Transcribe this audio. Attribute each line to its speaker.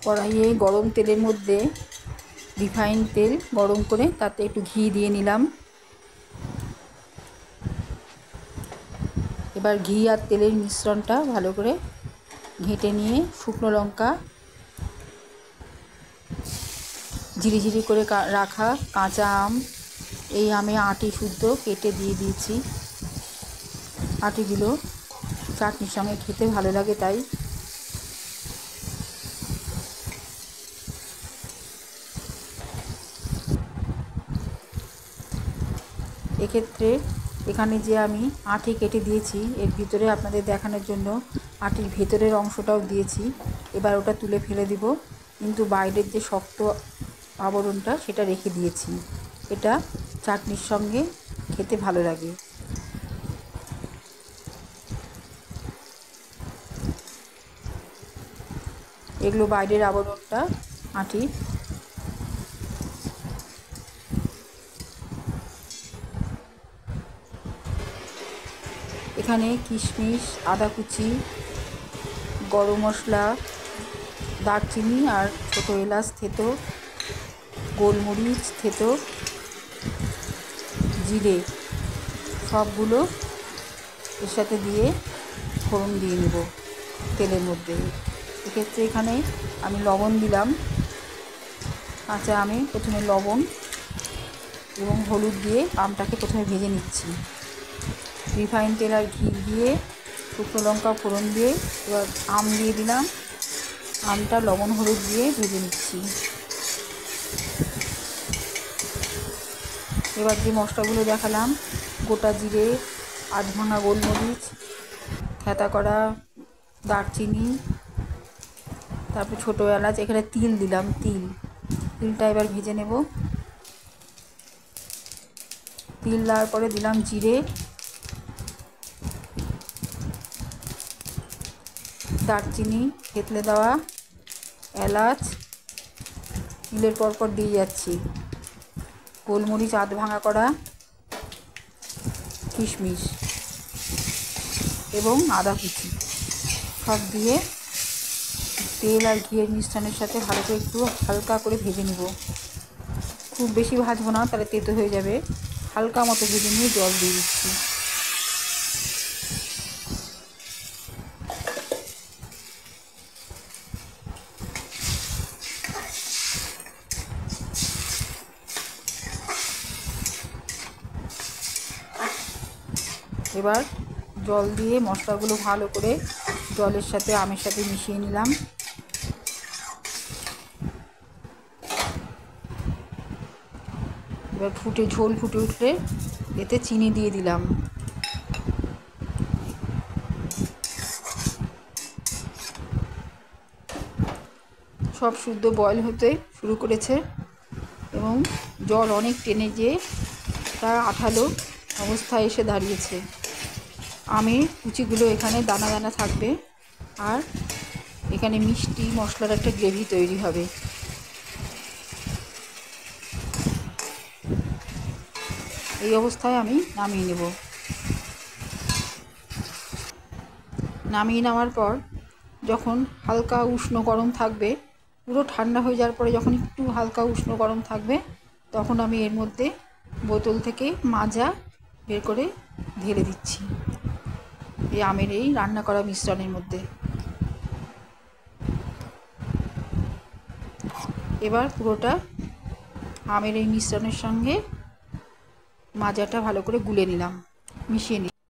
Speaker 1: কড়াইয়ে গরম তেলের মধ্যে রিফাইন তেল গরম করে তাতে একটু ঘি দিয়ে নিলাম। এবার ঘি আর তেলের মিশ্রণটা ভালো করে ঘেঁটে নিয়ে শুকনো লঙ্কা, ঝিরিঝিরি করে রাখা কাঁচা আম, এই আমে আটি শুদ্ধ কেটে দিয়ে দিয়েছি। আটিগুলো চাটনির সঙ্গে খেতে ভালো লাগে তাই। এক্ষেত্রে এখানে যে আমি আটি কেটে দিয়েছি এর ভিতরে আপনাদের দেখানোর জন্য আটির ভেতরের অংশটাও দিয়েছি। এবার ওটা তুলে ফেলে দিব, কিন্তু বাইরের যে শক্ত আবরণটা সেটা রেখে দিয়েছি। এটা চাটনির সঙ্গে খেতে ভালো লাগে। এগুলো বাইরের আবরণটা আটির। এখানে কিশমিশ, আদা কুচি, গরম মশলা, দারচিনি আর ছোটো এলাচ থেতো, গোলমরিচ থেতো, জিরে সবগুলো এর সাথে দিয়ে ফোড়ন দিয়ে নেব তেলের মধ্যে। এক্ষেত্রে এখানে আমি লবণ দিলাম। কাঁচা আমে প্রথমে লবণ এবং হলুদ দিয়ে আমটাকে প্রথমে ভেজে নিচ্ছি। রিফাইন তেল আর ঘি দিয়ে শুকনো লঙ্কা ফোড়ন দিয়ে এবার আম দিয়ে দিলাম। আমটা লবণ হলুদ দিয়ে ভেজে নিচ্ছি। এবার যে মশলাগুলো দেখালাম, গোটা জিরে, আধ ভাঙা গোলমরিচ, থেঁতা করা দারচিনি, তারপর ছোটো এলাচ, এখানে তিল দিলাম। তিলটা এবার ভেজে নেব। তিল দেওয়ার পরে দিলাম জিরে, দারচিনি, থেতলে দেওয়া এলাচ, তিলের পরপর দিয়ে যাচ্ছি গোলমরিচ আধ ভাঙা করা, কিশমিশ এবং আদা কুচি সব দিয়ে তেল আর ঘিয়ের মিশ্রণের সাথে ভালো করে একটু হালকা করে ভেজে নেব। খুব বেশি ভাজবো না, তাহলে তেতো হয়ে যাবে। হালকা মতো ভেজে নিয়ে জল দিয়ে দিচ্ছি। এবার জল দিয়ে মশলাগুলো ভালো করে জলের সাথে আমের সাথে মিশিয়ে নিলাম। এবার ঝোল ফুটে উঠলে এতে চিনি দিয়ে দিলাম। সব শুদ্ধ বয়েল হতে শুরু করেছে এবং জল অনেক টেনে যেয়ে তা আঠালো অবস্থায় এসে দাঁড়িয়েছে। আমের কুচিগুলো এখানে দানা দানা থাকবে আর এখানে মিষ্টি মশলার একটা গ্রেভি তৈরি হবে। এই অবস্থায় আমি নামিয়ে নেব। নামিয়ে নেওয়ার পর যখন হালকা উষ্ণ গরম থাকবে, পুরো ঠান্ডা হয়ে যাওয়ার পরে যখন একটু হালকা উষ্ণ গরম থাকবে, তখন আমি এর মধ্যে বোতল থেকে মাজা বের করে ঢেলে দিচ্ছি এই আমের এই রান্না করা মিশ্রণের মধ্যে। এবার পুরোটা আমের এই মিশ্রণের সঙ্গে মাজাটা ভালো করে গুলে নিলাম, মিশিয়ে নিলাম।